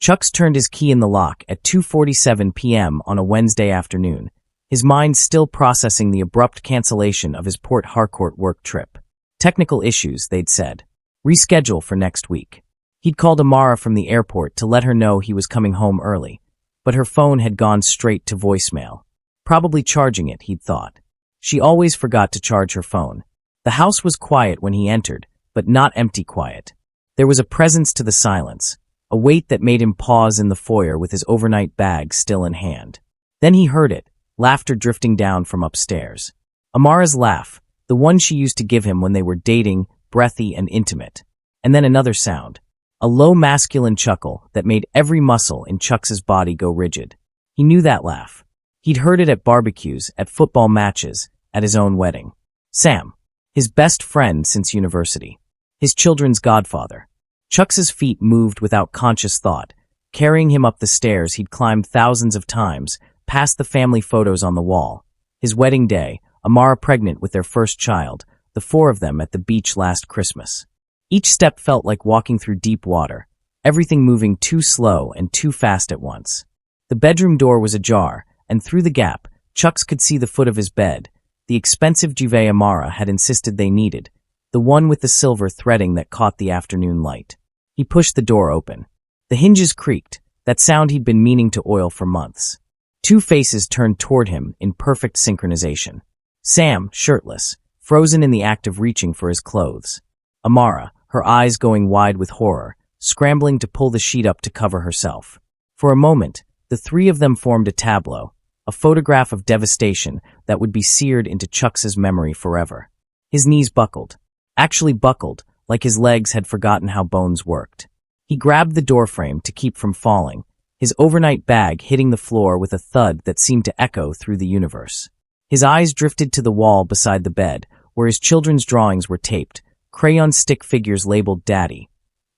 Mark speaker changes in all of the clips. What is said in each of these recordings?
Speaker 1: Chucks turned his key in the lock at 2:47 p.m. on a Wednesday afternoon, his mind still processing the abrupt cancellation of his Port Harcourt work trip. Technical issues, they'd said. Reschedule for next week. He'd called Amara from the airport to let her know he was coming home early, but her phone had gone straight to voicemail. Probably charging it, he'd thought. She always forgot to charge her phone. The house was quiet when he entered, but not empty quiet. There was a presence to the silence, a weight that made him pause in the foyer with his overnight bag still in hand. Then he heard it, laughter drifting down from upstairs. Amara's laugh, the one she used to give him when they were dating, breathy and intimate. And then another sound, a low masculine chuckle that made every muscle in Chucks's body go rigid. He knew that laugh. He'd heard it at barbecues, at football matches, at his own wedding. Sam, his best friend since university. His children's godfather. Chucks's feet moved without conscious thought, carrying him up the stairs he'd climbed thousands of times, past the family photos on the wall. His wedding day, Amara pregnant with their first child, the four of them at the beach last Christmas. Each step felt like walking through deep water, everything moving too slow and too fast at once. The bedroom door was ajar, and through the gap, Chucks could see the foot of his bed, the expensive duvet Amara had insisted they needed, the one with the silver threading that caught the afternoon light. He pushed the door open. The hinges creaked, that sound he'd been meaning to oil for months. Two faces turned toward him in perfect synchronization. Sam, shirtless, frozen in the act of reaching for his clothes. Amara, her eyes going wide with horror, scrambling to pull the sheet up to cover herself. For a moment, the three of them formed a tableau, a photograph of devastation that would be seared into Chucks's memory forever. His knees buckled. Actually buckled, like his legs had forgotten how bones worked. He grabbed the doorframe to keep from falling, his overnight bag hitting the floor with a thud that seemed to echo through the universe. His eyes drifted to the wall beside the bed, where his children's drawings were taped, crayon stick figures labeled Daddy,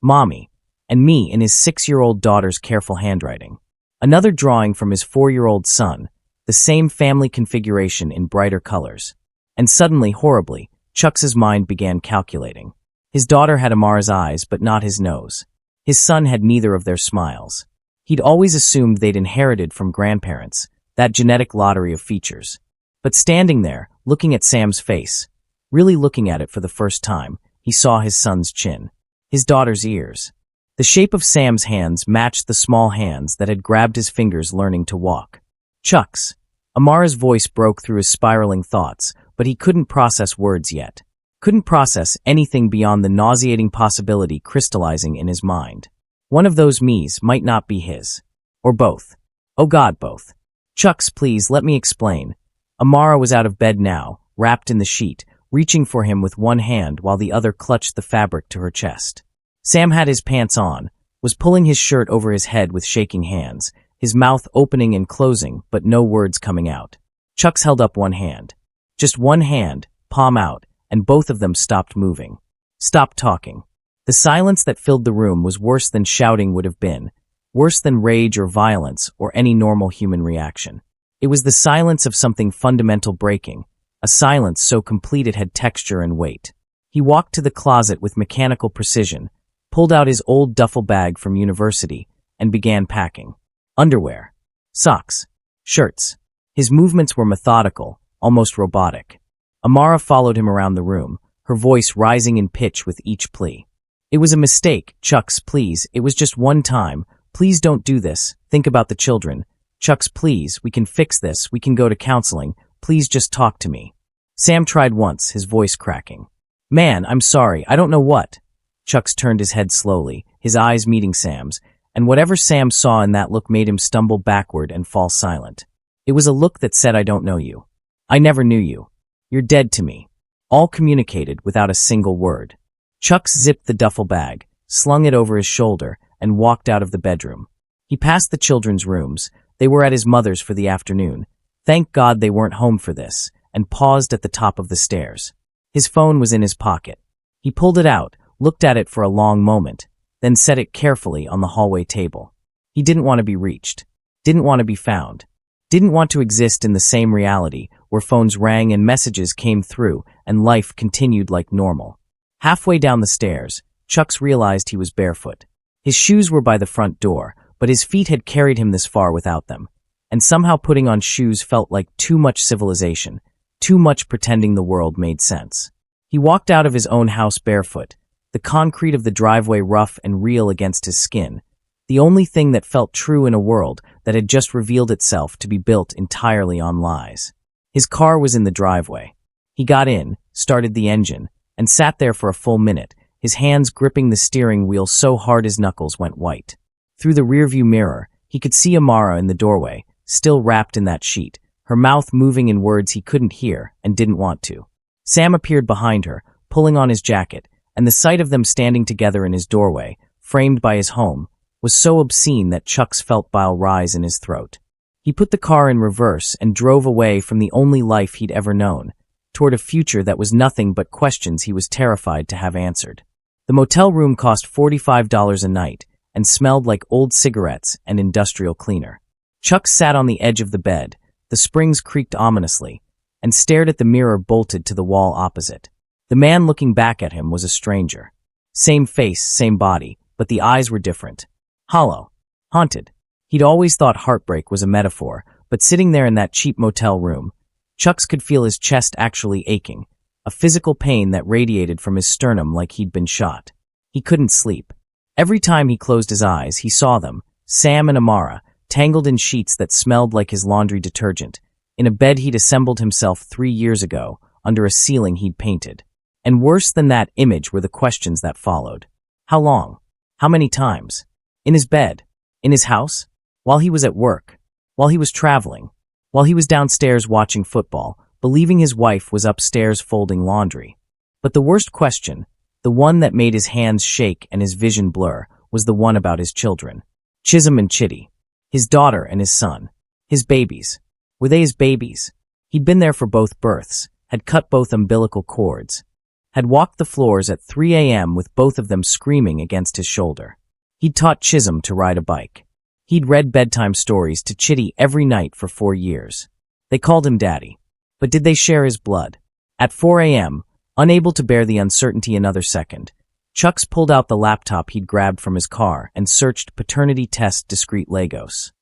Speaker 1: Mommy, and me in his 6-year-old daughter's careful handwriting. Another drawing from his 4-year-old son, the same family configuration in brighter colors. And suddenly, horribly, Chucks's mind began calculating. His daughter had Amara's eyes, but not his nose. His son had neither of their smiles. He'd always assumed they'd inherited from grandparents, that genetic lottery of features. But standing there, looking at Sam's face, really looking at it for the first time, he saw his son's chin, his daughter's ears. The shape of Sam's hands matched the small hands that had grabbed his fingers learning to walk. Chucks. Amara's voice broke through his spiraling thoughts, but he couldn't process words yet. Couldn't process anything beyond the nauseating possibility crystallizing in his mind. One of those me's might not be his. Or both. Oh God, both. Chucks, please, let me explain. Amara was out of bed now, wrapped in the sheet, reaching for him with one hand while the other clutched the fabric to her chest. Sam had his pants on, was pulling his shirt over his head with shaking hands, his mouth opening and closing, but no words coming out. Chucks held up one hand. Just one hand, palm out, and both of them stopped moving. Stopped talking. The silence that filled the room was worse than shouting would have been, worse than rage or violence or any normal human reaction. It was the silence of something fundamental breaking, a silence so complete it had texture and weight. He walked to the closet with mechanical precision, pulled out his old duffel bag from university, and began packing. Underwear, socks, shirts. His movements were methodical, almost robotic. Amara followed him around the room, her voice rising in pitch with each plea. It was a mistake, Chucks, please, it was just one time. Please don't do this, think about the children. Chucks, please, we can fix this, we can go to counseling, please just talk to me. Sam tried once, his voice cracking. Man, I'm sorry, I don't know what. Chucks turned his head slowly, his eyes meeting Sam's, and whatever Sam saw in that look made him stumble backward and fall silent. It was a look that said, I don't know you. I never knew you. You're dead to me. All communicated without a single word. Chucks zipped the duffel bag, slung it over his shoulder, and walked out of the bedroom. He passed the children's rooms. They were at his mother's for the afternoon. Thank God they weren't home for this, and paused at the top of the stairs. His phone was in his pocket. He pulled it out, looked at it for a long moment, then set it carefully on the hallway table. He didn't want to be reached, didn't want to be found, didn't want to exist in the same reality where phones rang and messages came through and life continued like normal. Halfway down the stairs, Chucks realized he was barefoot. His shoes were by the front door, but his feet had carried him this far without them. And somehow putting on shoes felt like too much civilization, too much pretending the world made sense. He walked out of his own house barefoot, the concrete of the driveway rough and real against his skin, the only thing that felt true in a world that had just revealed itself to be built entirely on lies. His car was in the driveway. He got in, started the engine, and sat there for a full minute, his hands gripping the steering wheel so hard his knuckles went white. Through the rearview mirror, he could see Amara in the doorway, still wrapped in that sheet, her mouth moving in words he couldn't hear and didn't want to. Sam appeared behind her, pulling on his jacket, and the sight of them standing together in his doorway, framed by his home, was so obscene that Chuck's felt bile rise in his throat. He put the car in reverse and drove away from the only life he'd ever known, toward a future that was nothing but questions he was terrified to have answered. The motel room cost $45 a night and smelled like old cigarettes and industrial cleaner. Chuck sat on the edge of the bed, the springs creaked ominously, and stared at the mirror bolted to the wall opposite. The man looking back at him was a stranger. Same face, same body, but the eyes were different. Hollow. Haunted. He'd always thought heartbreak was a metaphor, but sitting there in that cheap motel room, Chucks could feel his chest actually aching, a physical pain that radiated from his sternum like he'd been shot. He couldn't sleep. Every time he closed his eyes, he saw them, Sam and Amara, tangled in sheets that smelled like his laundry detergent, in a bed he'd assembled himself 3 years ago, under a ceiling he'd painted. And worse than that image were the questions that followed. How long? How many times? In his bed? In his house? While he was at work? While he was traveling? While he was downstairs watching football, believing his wife was upstairs folding laundry? But the worst question, the one that made his hands shake and his vision blur, was the one about his children. Chisholm and Chitty. His daughter and his son. His babies. Were they his babies? He'd been there for both births, had cut both umbilical cords, had walked the floors at 3 a.m. with both of them screaming against his shoulder. He'd taught Chisholm to ride a bike. He'd read bedtime stories to Chitty every night for 4 years. They called him Daddy. But did they share his blood? At 4 a.m., unable to bear the uncertainty another second, Chucks pulled out the laptop he'd grabbed from his car and searched paternity test discrete Legos.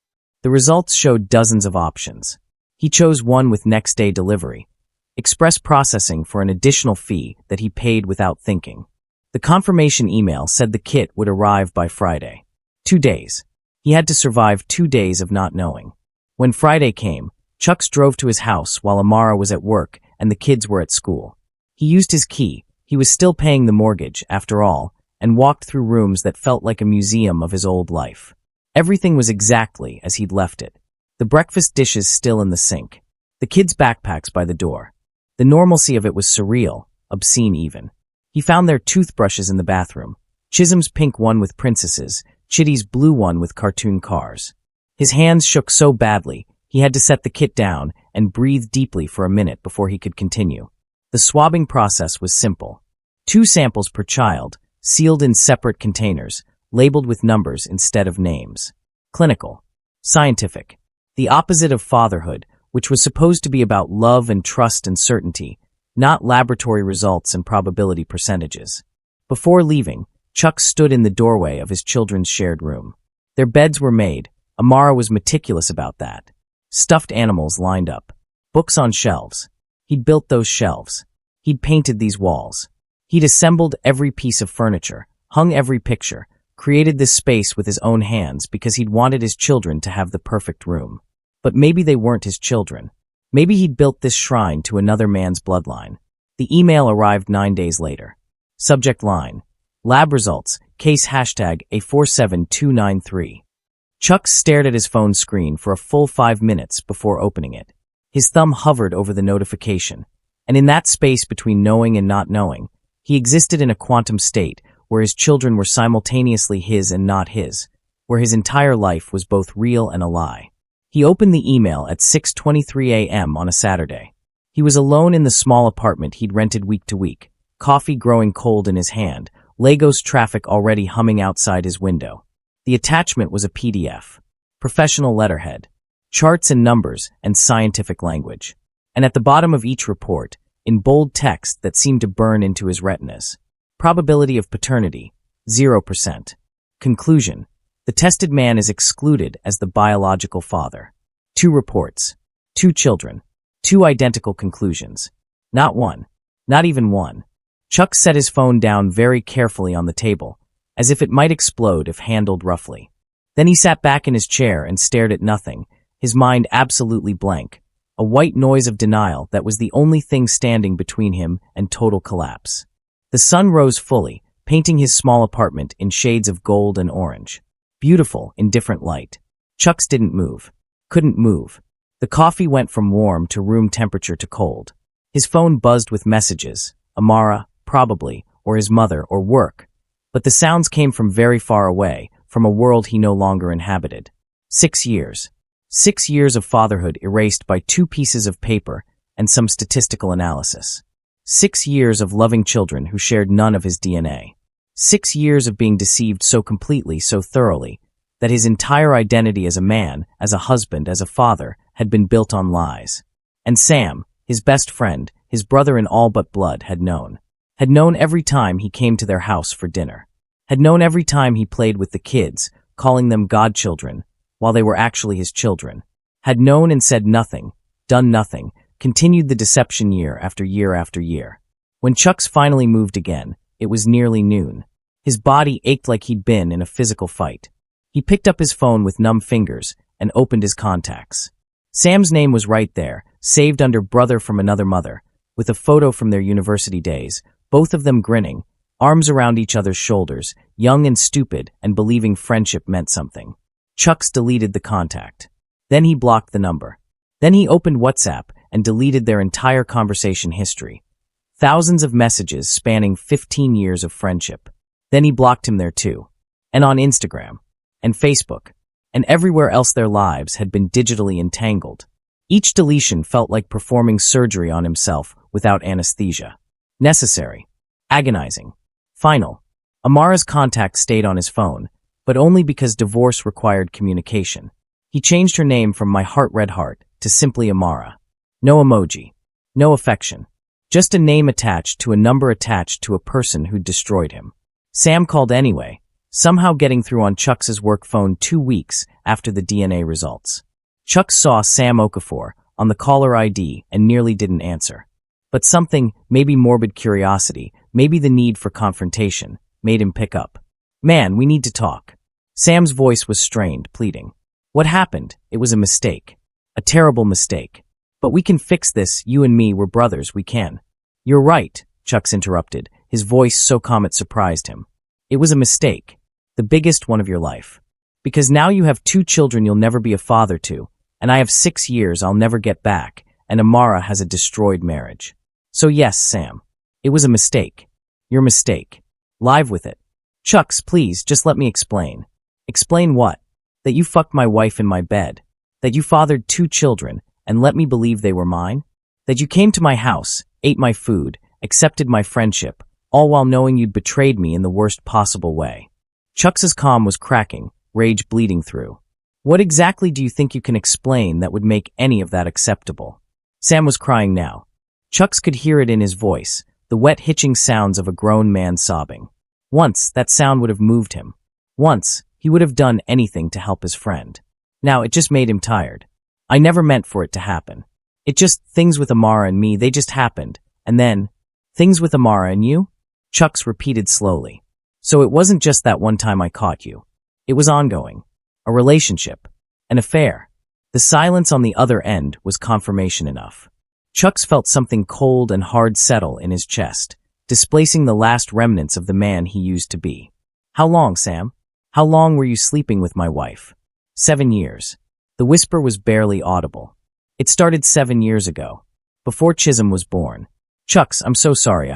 Speaker 1: The results showed dozens of options. He chose one with next-day delivery, express processing for an additional fee that he paid without thinking. The confirmation email said the kit would arrive by Friday. 2 days. He had to survive 2 days of not knowing. When Friday came, Chucks drove to his house while Amara was at work and the kids were at school. He used his key, he was still paying the mortgage, after all, and walked through rooms that felt like a museum of his old life. Everything was exactly as he'd left it. The breakfast dishes still in the sink. The kids' backpacks by the door. The normalcy of it was surreal, obscene even. He found their toothbrushes in the bathroom. Chisholm's pink one with princesses, Chitty's blue one with cartoon cars. His hands shook so badly, he had to set the kit down and breathe deeply for a minute before he could continue. The swabbing process was simple. 2 samples per child, sealed in separate containers, labeled with numbers instead of names. Clinical. Scientific. The opposite of fatherhood, which was supposed to be about love and trust and certainty, not laboratory results and probability percentages. Before leaving, Chuck stood in the doorway of his children's shared room. Their beds were made. Amara was meticulous about that. Stuffed animals lined up. Books on shelves. He'd built those shelves. He'd painted these walls. He'd assembled every piece of furniture, hung every picture, created this space with his own hands because he'd wanted his children to have the perfect room. But maybe they weren't his children. Maybe he'd built this shrine to another man's bloodline. The email arrived 9 days later. Subject line: Lab results, case hashtag A47293. Chuck stared at his phone screen for a full 5 minutes before opening it. His thumb hovered over the notification, and in that space between knowing and not knowing, he existed in a quantum state where his children were simultaneously his and not his, where his entire life was both real and a lie. He opened the email at 6:23 a.m. on a Saturday. He was alone in the small apartment he'd rented week to week, coffee growing cold in his hand, Legos traffic already humming outside his window. The attachment was a PDF, professional letterhead, charts and numbers and scientific language. And at the bottom of each report, in bold text that seemed to burn into his retinas: probability of paternity, 0%. Conclusion: The tested man is excluded as the biological father. 2 reports. 2 children. 2 identical conclusions. Not one. Not even one. Chuck set his phone down very carefully on the table, as if it might explode if handled roughly. Then he sat back in his chair and stared at nothing, his mind absolutely blank, a white noise of denial that was the only thing standing between him and total collapse. The sun rose fully, painting his small apartment in shades of gold and orange. Beautiful in different light. Chucks didn't move. Couldn't move. The coffee went from warm to room temperature to cold. His phone buzzed with messages. Amara, probably, or his mother, or work. But the sounds came from very far away, from a world he no longer inhabited. 6 years. 6 years of fatherhood erased by 2 pieces of paper and some statistical analysis. 6 years of loving children who shared none of his DNA. 6 years of being deceived so completely, so thoroughly, that his entire identity as a man, as a husband, as a father, had been built on lies. And Sam, his best friend, his brother in all but blood, had known. Had known every time he came to their house for dinner. Had known every time he played with the kids, calling them godchildren, while they were actually his children. Had known and said nothing, done nothing, continued the deception year after year after year. When Chucks finally moved again, it was nearly noon. His body ached like he'd been in a physical fight. He picked up his phone with numb fingers and opened his contacts. Sam's name was right there, saved under brother from another mother, with a photo from their university days, both of them grinning, arms around each other's shoulders, young and stupid and believing friendship meant something. Chucks deleted the contact. Then he blocked the number. Then he opened WhatsApp and deleted their entire conversation history. Thousands of messages spanning 15 years of friendship. Then he blocked him there too. And on Instagram. And Facebook. And everywhere else their lives had been digitally entangled. Each deletion felt like performing surgery on himself without anesthesia. Necessary. Agonizing. Final. Amara's contact stayed on his phone, but only because divorce required communication. He changed her name from My Heart Red Heart to simply Amara. No emoji. No affection. Just a name attached to a number attached to a person who'd destroyed him. Sam called anyway, somehow getting through on Chucks' work phone 2 weeks after the DNA results. Chucks saw Sam Okafor on the caller ID and nearly didn't answer. But something, maybe morbid curiosity, maybe the need for confrontation, made him pick up. Man, we need to talk. Sam's voice was strained, pleading. What happened? It was a mistake. A terrible mistake. But we can fix this, you and me, we're brothers, we can. You're right, Chucks interrupted, his voice so calm it surprised him. It was a mistake. The biggest one of your life. Because now you have 2 children you'll never be a father to, and I have 6 years I'll never get back, and Amara has a destroyed marriage. So yes, Sam. It was a mistake. Your mistake. Live with it. Chucks, please, just let me explain. Explain what? That you fucked my wife in my bed. That you fathered 2 children, and let me believe they were mine? That you came to my house, ate my food, accepted my friendship, all while knowing you'd betrayed me in the worst possible way. Chucks' calm was cracking, rage bleeding through. What exactly do you think you can explain that would make any of that acceptable? Sam was crying now. Chucks could hear it in his voice, the wet hitching sounds of a grown man sobbing. Once, that sound would have moved him. Once, he would have done anything to help his friend. Now, it just made him tired. I never meant for it to happen. It just, things with Amara and me, they just happened. And then, things with Amara and you? Chucks repeated slowly. So it wasn't just that one time I caught you. It was ongoing. A relationship. An affair. The silence on the other end was confirmation enough. Chucks felt something cold and hard settle in his chest, displacing the last remnants of the man he used to be. How long, Sam? How long were you sleeping with my wife? 7 years. The whisper was barely audible. It started 7 years ago, before Chisholm was born. Chucks, I'm so sorry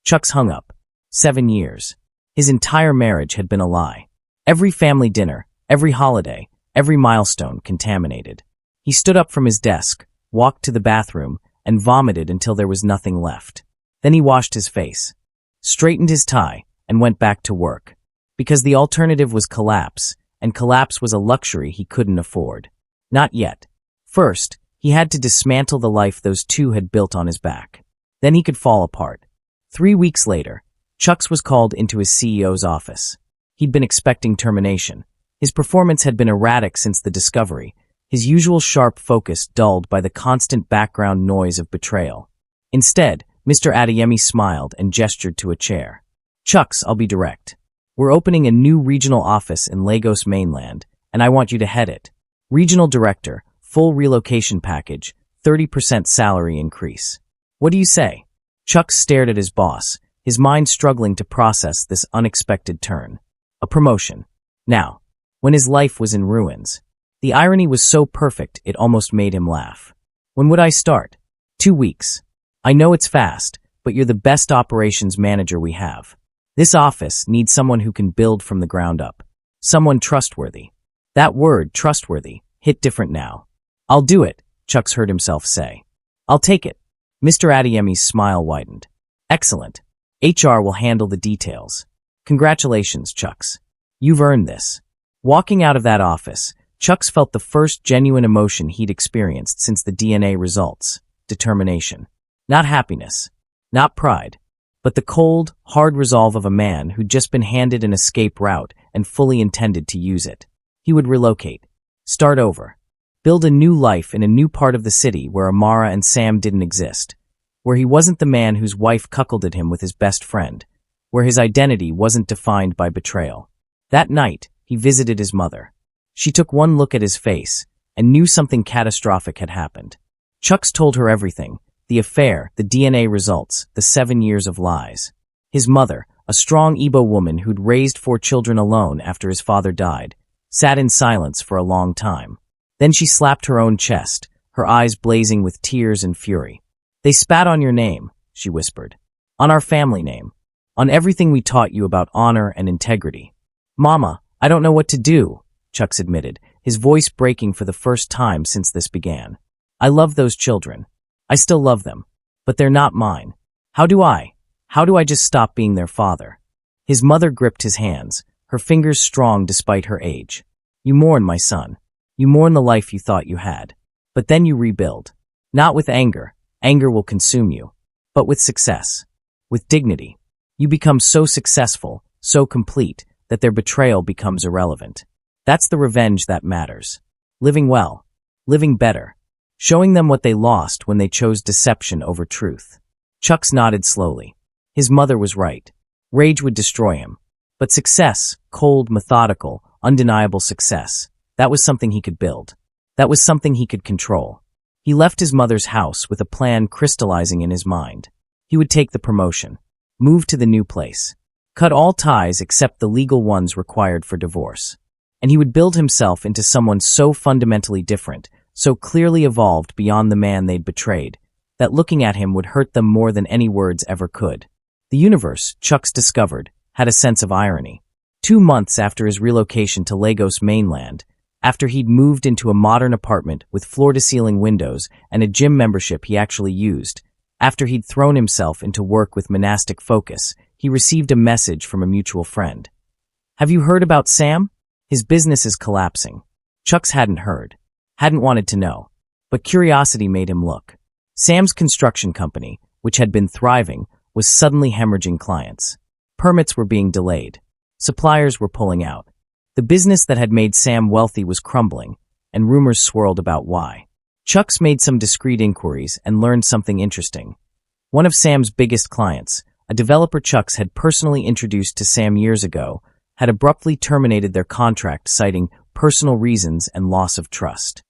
Speaker 1: Chucks hung up. 7 years. His entire marriage had been a lie. Every family dinner, every holiday, every milestone contaminated. He stood up from his desk, walked to the bathroom, and vomited until there was nothing left. Then he washed his face, straightened his tie, and went back to work. Because the alternative was collapse, and collapse was a luxury he couldn't afford. Not yet. First, he had to dismantle the life those 2 had built on his back. Then he could fall apart. 3 weeks later, Chucks was called into his CEO's office. He'd been expecting termination, His performance had been erratic since the discovery, his usual sharp focus dulled by the constant background noise of betrayal. Instead, Mr. Adeyemi smiled and gestured to a chair. "Chucks, I'll be direct. We're opening a new regional office in Lagos mainland, and I want you to head it. Regional director, full relocation package, 30% salary increase. What do you say?" Chucks stared at his boss, his mind struggling to process this unexpected turn. A promotion. Now, when his life was in ruins. The irony was so perfect it almost made him laugh. "When would I start?" 2 weeks. "I know it's fast, but you're the best operations manager we have. This office needs someone who can build from the ground up. Someone trustworthy." That word, trustworthy, hit different now. "I'll do it," Chucks heard himself say. "I'll take it." Mr. Adeyemi's smile widened. "Excellent. HR will handle the details. Congratulations, Chucks. You've earned this." Walking out of that office, Chucks felt the first genuine emotion he'd experienced since the DNA results: determination. Not happiness, not pride, but the cold, hard resolve of a man who'd just been handed an escape route and fully intended to use it. He would relocate, start over, build a new life in a new part of the city where Amara and Sam didn't exist, where he wasn't the man whose wife cuckolded him with his best friend, where his identity wasn't defined by betrayal. That night, he visited his mother. She took one look at his face and knew something catastrophic had happened. Chucks told her everything: the affair, the DNA results, the 7 years of lies. His mother, a strong Igbo woman who'd raised 4 children alone after his father died, sat in silence for a long time. Then she slapped her own chest, her eyes blazing with tears and fury. "They spat on your name," she whispered. "On our family name. On everything we taught you about honor and integrity." "Mama, I don't know what to do," Chucks admitted, his voice breaking for the first time since this began. "I love those children. I still love them. But they're not mine. How do I just stop being their father?" His mother gripped his hands, her fingers strong despite her age. "You mourn, my son. You mourn the life you thought you had. But then you rebuild. Not with anger. Anger will consume you. But with success. With dignity. You become so successful, so complete, that their betrayal becomes irrelevant. That's the revenge that matters. Living well. Living better. Showing them what they lost when they chose deception over truth." Chucks nodded slowly. His mother was right. Rage would destroy him. But success, cold, methodical, undeniable success, that was something he could build. That was something he could control. He left his mother's house with a plan crystallizing in his mind. He would take the promotion, move to the new place, cut all ties except the legal ones required for divorce. And he would build himself into someone so fundamentally different, so clearly evolved beyond the man they'd betrayed, that looking at him would hurt them more than any words ever could. The universe, Chucks discovered, had a sense of irony. 2 months after his relocation to Lagos mainland, after he'd moved into a modern apartment with floor-to-ceiling windows and a gym membership he actually used, after he'd thrown himself into work with monastic focus, he received a message from a mutual friend. "Have you heard about Sam? His business is collapsing." Chucks hadn't heard, hadn't wanted to know, but curiosity made him look. Sam's construction company, which had been thriving, was suddenly hemorrhaging clients. Permits were being delayed. Suppliers were pulling out. The business that had made Sam wealthy was crumbling, and rumors swirled about why. Chucks made some discreet inquiries and learned something interesting. One of Sam's biggest clients, a developer Chucks had personally introduced to Sam years ago, had abruptly terminated their contract citing personal reasons and loss of trust.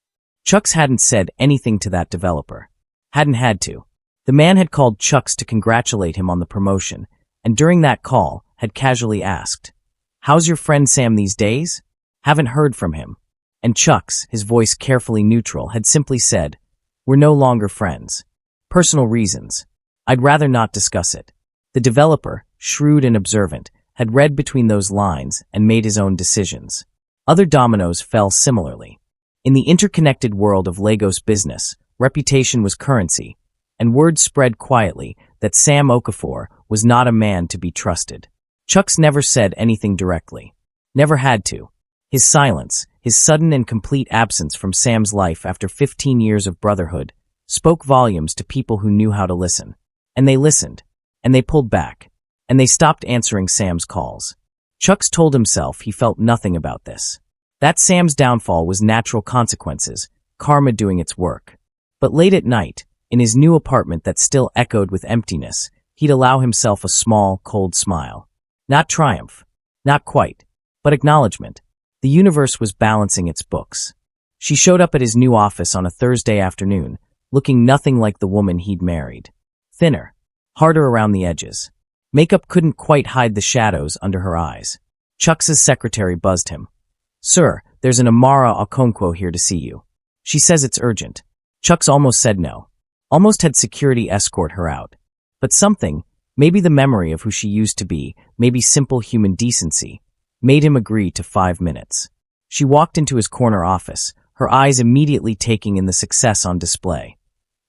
Speaker 1: Chucks hadn't said anything to that developer. Hadn't had to. The man had called Chucks to congratulate him on the promotion, and during that call had casually asked, "How's your friend Sam these days? Haven't heard from him." And Chucks, his voice carefully neutral, had simply said, "We're no longer friends. Personal reasons. I'd rather not discuss it." The developer, shrewd and observant, had read between those lines and made his own decisions. Other dominoes fell similarly. In the interconnected world of Lagos business, reputation was currency, and word spread quietly that Sam Okafor was not a man to be trusted. Chucks never said anything directly. Never had to. His silence, his sudden and complete absence from Sam's life after 15 years of brotherhood, spoke volumes to people who knew how to listen. And they listened. And they pulled back. And they stopped answering Sam's calls. Chucks told himself he felt nothing about this. That Sam's downfall was natural consequences, karma doing its work. But late at night, in his new apartment that still echoed with emptiness, he'd allow himself a small, cold smile. Not triumph. Not quite. But acknowledgement. The universe was balancing its books. She showed up at his new office on a Thursday afternoon, looking nothing like the woman he'd married. Thinner. Harder around the edges. Makeup couldn't quite hide the shadows under her eyes. Chuck's secretary buzzed him. "Sir, there's an Amara Okonkwo here to see you. She says it's urgent." Chuck's almost said no. Almost had security escort her out. But something, maybe the memory of who she used to be, maybe simple human decency, made him agree to 5 minutes. She walked into his corner office, her eyes immediately taking in the success on display.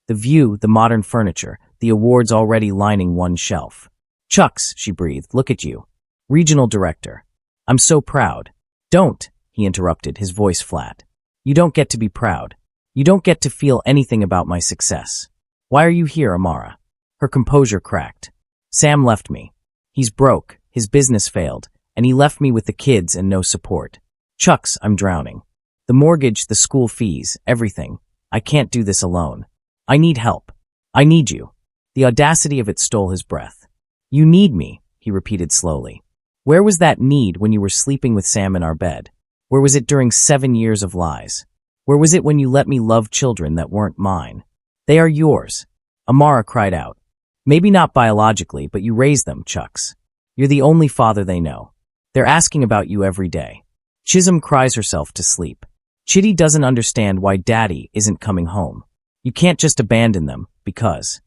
Speaker 1: The view, the modern furniture, the awards already lining one shelf. "Chucks," she breathed, "look at you. Regional director. I'm so proud." "Don't," he interrupted, his voice flat. "You don't get to be proud. You don't get to feel anything about my success. Why are you here, Amara?" Her composure cracked. "Sam left me. He's broke, his business failed, and he left me with the kids and no support. Chucks, I'm drowning. The mortgage, the school fees, everything. I can't do this alone. I need help. I need you." The audacity of it stole his breath. "You need me," he repeated slowly. "Where was that need when you were sleeping with Sam in our bed? Where was it during 7 years of lies? Where was it when you let me love children that weren't mine? They are yours." Amara cried out. "Maybe not biologically, but you raised them, Chucks. You're the only father they know. They're asking about you every day." Chisholm cries herself to sleep. "Chitty doesn't understand why Daddy isn't coming home. You can't just abandon them, because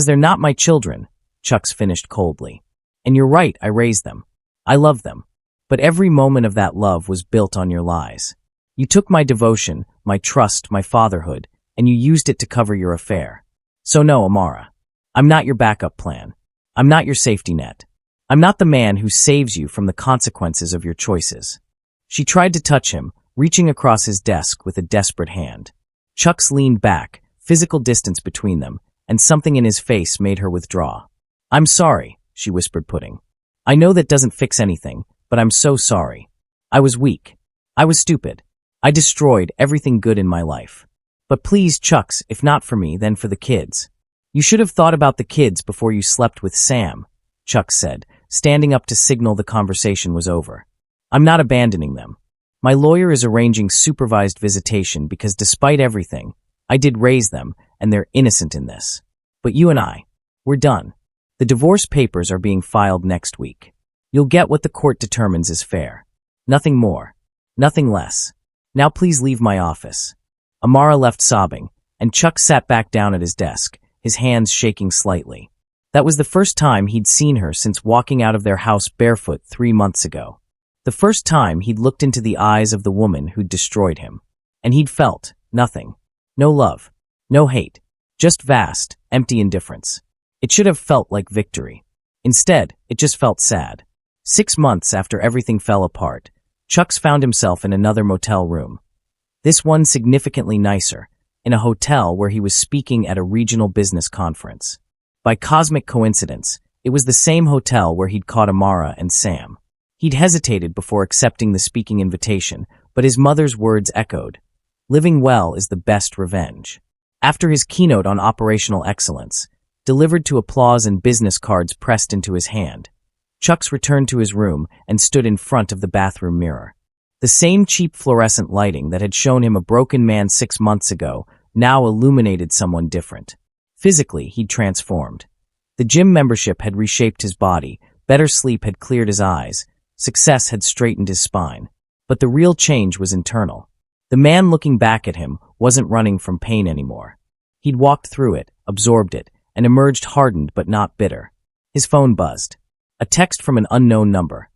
Speaker 1: they're not my children," Chucks finished coldly. "And you're right, I raised them. I love them. But every moment of that love was built on your lies. You took my devotion, my trust, my fatherhood, and you used it to cover your affair. So no, Amara. I'm not your backup plan. I'm not your safety net. I'm not the man who saves you from the consequences of your choices." She tried to touch him, reaching across his desk with a desperate hand. Chucks leaned back, physical distance between them, and something in his face made her withdraw. "I'm sorry," she whispered, putting. "I know that doesn't fix anything, but I'm so sorry. I was weak. I was stupid. I destroyed everything good in my life. But please, Chucks, if not for me, then for the kids. You should have thought about the kids before you slept with Sam," Chucks said, standing up to signal the conversation was over. "I'm not abandoning them. My lawyer is arranging supervised visitation because despite everything, I did raise them, and they're innocent in this. But you and we're done. The divorce papers are being filed next week. You'll get what the court determines is fair. Nothing more. Nothing less. Now please leave my office." Amara left sobbing, and Chuck sat back down at his desk, his hands shaking slightly. That was the first time he'd seen her since walking out of their house barefoot 3 months ago. The first time he'd looked into the eyes of the woman who'd destroyed him. And he'd felt nothing. No love. No hate. Just vast, empty indifference. It should have felt like victory. Instead, it just felt sad. 6 months after everything fell apart, Chucks found himself in another motel room. This one significantly nicer, in a hotel where he was speaking at a regional business conference. By cosmic coincidence, it was the same hotel where he'd caught Amara and Sam. He'd hesitated before accepting the speaking invitation, but his mother's words echoed. Living well is the best revenge. After his keynote on operational excellence, delivered to applause and business cards pressed into his hand, Chucks returned to his room and stood in front of the bathroom mirror. The same cheap fluorescent lighting that had shown him a broken man 6 months ago now illuminated someone different. Physically, he'd transformed. The gym membership had reshaped his body, better sleep had cleared his eyes, success had straightened his spine. But the real change was internal. The man looking back at him wasn't running from pain anymore. He'd walked through it, absorbed it, and emerged hardened but not bitter. His phone buzzed. A text from an unknown number.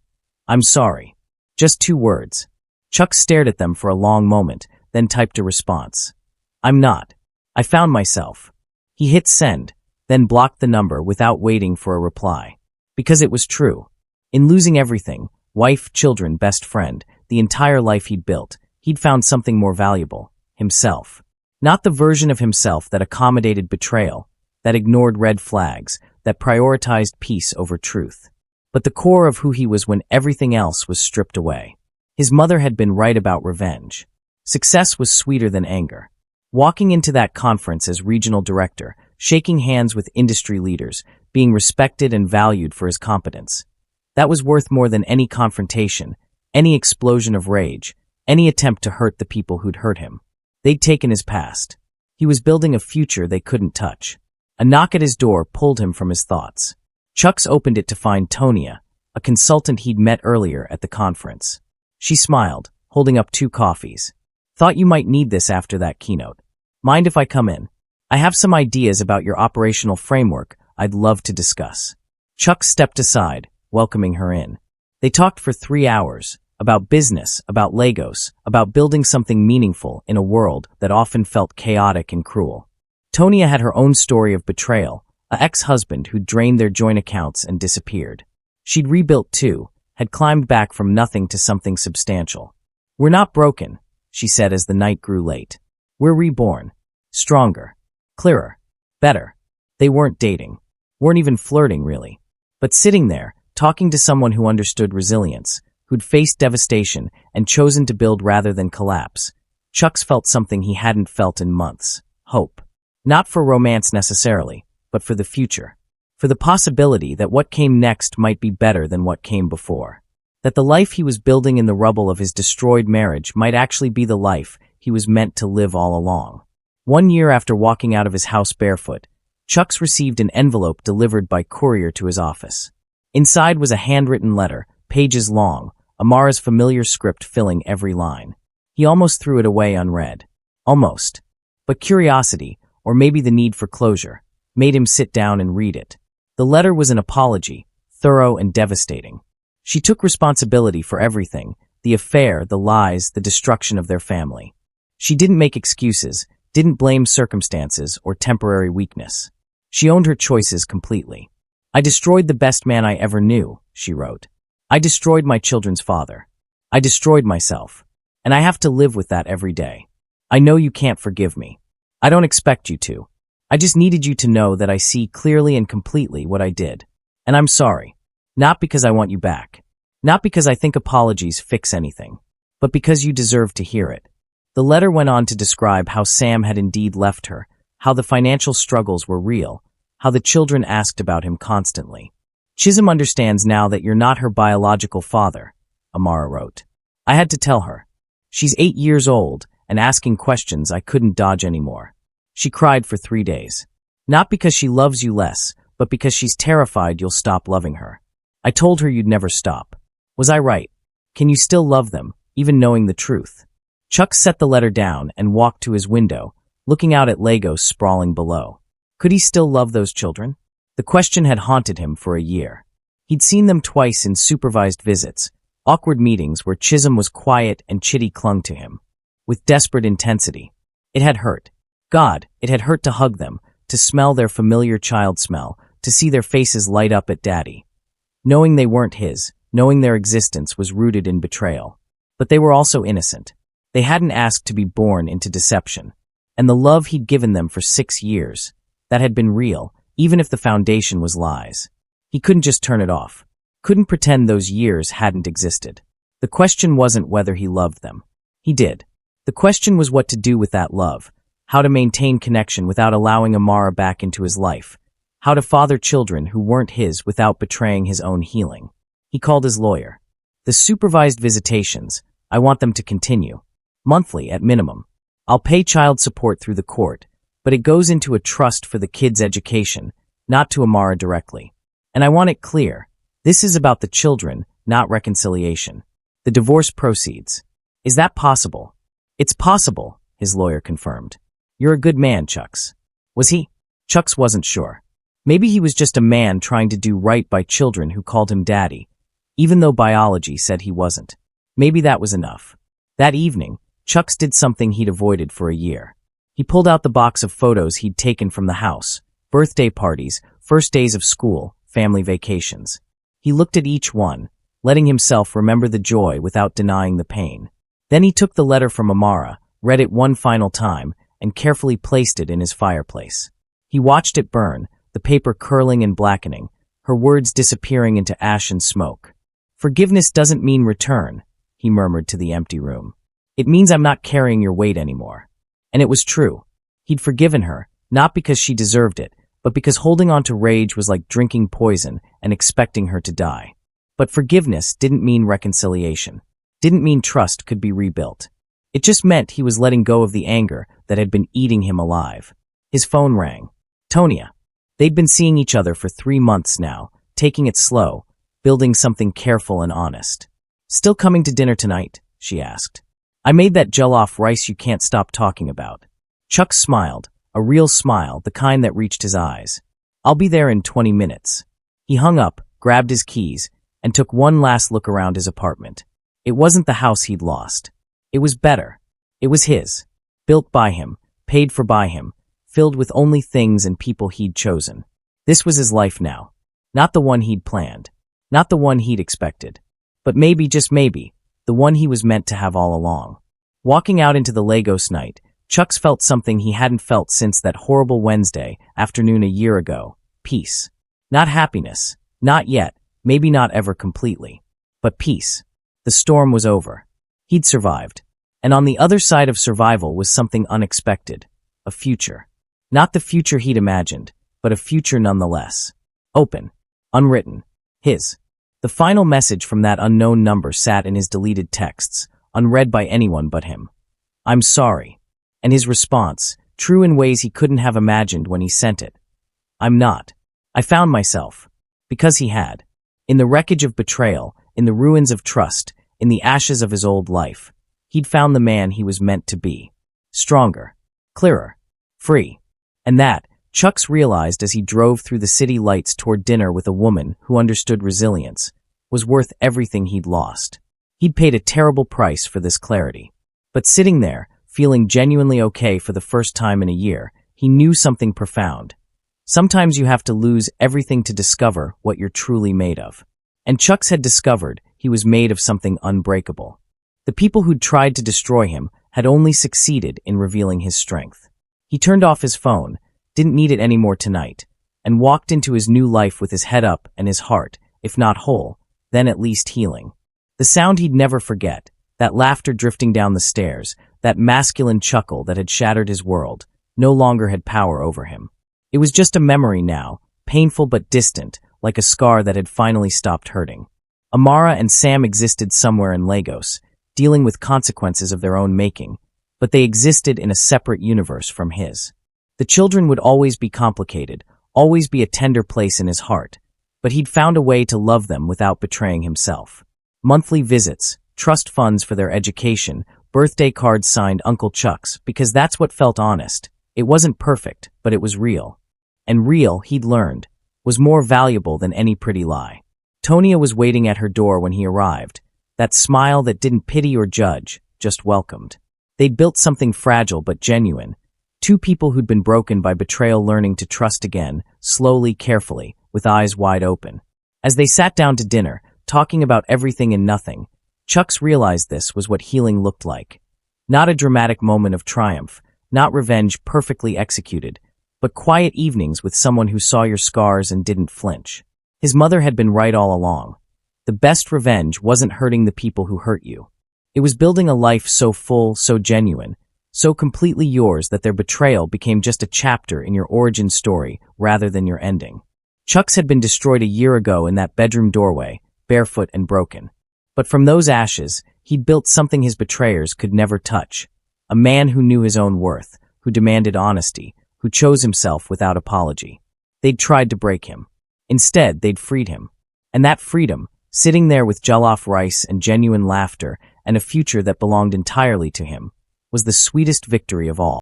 Speaker 1: "I'm sorry." Just 2 words. Chuck stared at them for a long moment, then typed a response. "I'm not. I found myself." He hit send, then blocked the number without waiting for a reply. Because it was true. In losing everything, wife, children, best friend, the entire life he'd built, he'd found something more valuable, himself. Not the version of himself that accommodated betrayal, that ignored red flags, that prioritized peace over truth. But the core of who he was when everything else was stripped away. His mother had been right about revenge. Success was sweeter than anger. Walking into that conference as regional director, shaking hands with industry leaders, being respected and valued for his competence. That was worth more than any confrontation, any explosion of rage, any attempt to hurt the people who'd hurt him. They'd taken his past. He was building a future they couldn't touch. A knock at his door pulled him from his thoughts. Chucks opened it to find Tonia, a consultant he'd met earlier at the conference. She smiled, holding up 2 coffees. Thought you might need this after that keynote. Mind if I come in? I have some ideas about your operational framework I'd love to discuss. Chuck stepped aside, welcoming her in. They talked for 3 hours, about business, about Legos, about building something meaningful in a world that often felt chaotic and cruel. Tonia had her own story of betrayal, an ex-husband who'd drained their joint accounts and disappeared. She'd rebuilt too, had climbed back from nothing to something substantial. We're not broken, she said as the night grew late. We're reborn. Stronger. Clearer. Better. They weren't dating. Weren't even flirting, really. But sitting there, talking to someone who understood resilience, who'd faced devastation and chosen to build rather than collapse, Chucks felt something he hadn't felt in months. Hope. Not for romance necessarily, but for the future. For the possibility that what came next might be better than what came before. That the life he was building in the rubble of his destroyed marriage might actually be the life he was meant to live all along. 1 year after walking out of his house barefoot, Chucks received an envelope delivered by courier to his office. Inside was a handwritten letter, pages long, Amara's familiar script filling every line. He almost threw it away unread. Almost. But curiosity, or maybe the need for closure, made him sit down and read it. The letter was an apology, thorough and devastating. She took responsibility for everything, the affair, the lies, the destruction of their family. She didn't make excuses, didn't blame circumstances or temporary weakness. She owned her choices completely. I destroyed the best man I ever knew, she wrote. I destroyed my children's father. I destroyed myself. And I have to live with that every day. I know you can't forgive me. I don't expect you to. I just needed you to know that I see clearly and completely what I did. And I'm sorry. Not because I want you back. Not because I think apologies fix anything. But because you deserve to hear it. The letter went on to describe how Sam had indeed left her, how the financial struggles were real, how the children asked about him constantly. Chisholm understands now that you're not her biological father, Amara wrote. I had to tell her. She's 8 years old and asking questions I couldn't dodge anymore. She cried for 3 days. Not because she loves you less, but because she's terrified you'll stop loving her. I told her you'd never stop. Was I right? Can you still love them, even knowing the truth? Chuck set the letter down and walked to his window, looking out at Legos sprawling below. Could he still love those children? The question had haunted him for a year. He'd seen them twice in supervised visits, awkward meetings where Chisholm was quiet and Chitty clung to him. With desperate intensity. It had hurt. God, it had hurt to hug them, to smell their familiar child smell, to see their faces light up at Daddy. Knowing they weren't his, knowing their existence was rooted in betrayal. But they were also innocent. They hadn't asked to be born into deception. And the love he'd given them for 6 years, that had been real, even if the foundation was lies. He couldn't just turn it off. Couldn't pretend those years hadn't existed. The question wasn't whether he loved them. He did. The question was what to do with that love, how to maintain connection without allowing Amara back into his life, how to father children who weren't his without betraying his own healing. He called his lawyer. The supervised visitations, I want them to continue. Monthly at minimum. I'll pay child support through the court, but it goes into a trust for the kid's education, not to Amara directly. And I want it clear. This is about the children, not reconciliation. The divorce proceeds. Is that possible? It's possible, his lawyer confirmed. You're a good man, Chucks. Was he? Chucks wasn't sure. Maybe he was just a man trying to do right by children who called him daddy, even though biology said he wasn't. Maybe that was enough. That evening, Chucks did something he'd avoided for a year. He pulled out the box of photos he'd taken from the house, birthday parties, first days of school, family vacations. He looked at each one, letting himself remember the joy without denying the pain. Then he took the letter from Amara, read it one final time, and carefully placed it in his fireplace. He watched it burn, the paper curling and blackening, her words disappearing into ash and smoke. Forgiveness doesn't mean return. he murmured to the empty room. It means I'm not carrying your weight anymore. And it was true. He'd forgiven her, not because she deserved it, but because holding on to rage was like drinking poison and expecting her to die. But forgiveness didn't mean reconciliation. Didn't mean trust could be rebuilt. It just meant he was letting go of the anger that had been eating him alive. His phone rang. Tonia. They'd been seeing each other for 3 months now, taking it slow, building something careful and honest. Still coming to dinner tonight? She asked. I made that jollof rice you can't stop talking about. Chuck smiled, a real smile, the kind that reached his eyes. I'll be there in 20 minutes. He hung up, grabbed his keys, and took one last look around his apartment. It wasn't the house he'd lost. It was better. It was his. Built by him, paid for by him, filled with only things and people he'd chosen. This was his life now. Not the one he'd planned. Not the one he'd expected. But maybe, just maybe, the one he was meant to have all along. Walking out into the Lagos night, Chuck felt something he hadn't felt since that horrible Wednesday afternoon a year ago. Peace. Not happiness. Not yet. Maybe not ever completely. But peace. The storm was over. He'd survived. And on the other side of survival was something unexpected. A future. Not the future he'd imagined, but a future nonetheless. Open. Unwritten. His. The final message from that unknown number sat in his deleted texts, unread by anyone but him. I'm sorry. And his response, true in ways he couldn't have imagined when he sent it. I'm not. I found myself. Because he had. In the wreckage of betrayal, in the ruins of trust, in the ashes of his old life, he'd found the man he was meant to be. Stronger. Clearer. Free. And that, Chucks realized as he drove through the city lights toward dinner with a woman who understood resilience, was worth everything he'd lost. He'd paid a terrible price for this clarity. But sitting there, feeling genuinely okay for the first time in a year, he knew something profound. Sometimes you have to lose everything to discover what you're truly made of. And Chucks had discovered he was made of something unbreakable. The people who'd tried to destroy him had only succeeded in revealing his strength. He turned off his phone, didn't need it anymore tonight, and walked into his new life with his head up and his heart, if not whole, then at least healing. The sound he'd never forget, that laughter drifting down the stairs, that masculine chuckle that had shattered his world, no longer had power over him. It was just a memory now, painful but distant, like a scar that had finally stopped hurting. Amara and Sam existed somewhere in Lagos, dealing with consequences of their own making, but they existed in a separate universe from his. The children would always be complicated, always be a tender place in his heart, but he'd found a way to love them without betraying himself. Monthly visits, trust funds for their education, birthday cards signed Uncle Chuck's, because that's what felt honest. It wasn't perfect, but it was real. And real, he'd learned, was more valuable than any pretty lie. Tonia was waiting at her door when he arrived, that smile that didn't pity or judge, just welcomed. They'd built something fragile but genuine. Two people who'd been broken by betrayal learning to trust again, slowly, carefully, with eyes wide open. As they sat down to dinner, talking about everything and nothing, Chucks realized this was what healing looked like. Not a dramatic moment of triumph, not revenge perfectly executed, but quiet evenings with someone who saw your scars and didn't flinch. His mother had been right all along. The best revenge wasn't hurting the people who hurt you. It was building a life so full, so genuine, so completely yours that their betrayal became just a chapter in your origin story rather than your ending. Chucks had been destroyed a year ago in that bedroom doorway, barefoot and broken. But from those ashes, he'd built something his betrayers could never touch. A man who knew his own worth, who demanded honesty, who chose himself without apology. They'd tried to break him. Instead, they'd freed him. And that freedom, sitting there with jollof rice and genuine laughter and a future that belonged entirely to him, was the sweetest victory of all.